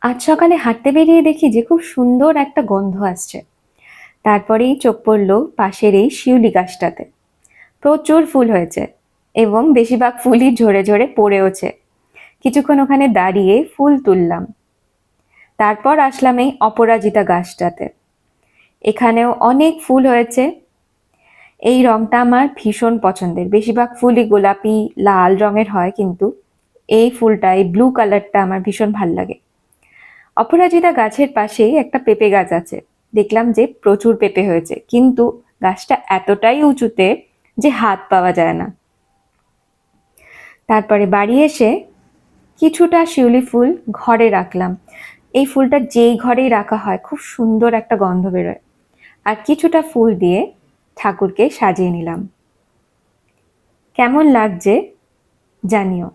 আজ সকালে হাঁটতে বেরিয়ে দেখি যে খুব সুন্দর একটা গন্ধ আসছে। তারপরেই চোখ পড়লো পাশের এই শিউলি গাছটাতে। প্রচুর ফুল হয়েছে এবং বেশিরভাগ ফুলই ঝরে ঝরে পড়েওছে। কিছুক্ষণ ওখানে দাঁড়িয়ে ফুল তুললাম। তারপর আসলাম এই অপরাজিতা গাছটাতে। এখানেও অনেক ফুল হয়েছে। এই রংটা আমার ভীষণ পছন্দের। বেশিরভাগ ফুলই গোলাপি লাল রঙের হয়, কিন্তু এই ফুলটা, এই ব্লু কালারটা আমার ভীষণ ভাল লাগে। অপরাজিতা গাছের পাশেই একটা পেঁপে গাছ আছে। দেখলাম যে প্রচুর পেঁপে হয়েছে, কিন্তু গাছটা এতটাই উঁচুতে যে হাত পাওয়া যায় না। তারপরে বাড়ি এসে কিছুটা শিউলি ফুল ঘরে রাখলাম। এই ফুলটা যেই ঘরেই রাখা হয় খুব সুন্দর একটা গন্ধ বেরোয়। আর কিছুটা ফুল দিয়ে ঠাকুরকে সাজিয়ে নিলাম। কেমন লাগছে জানিও।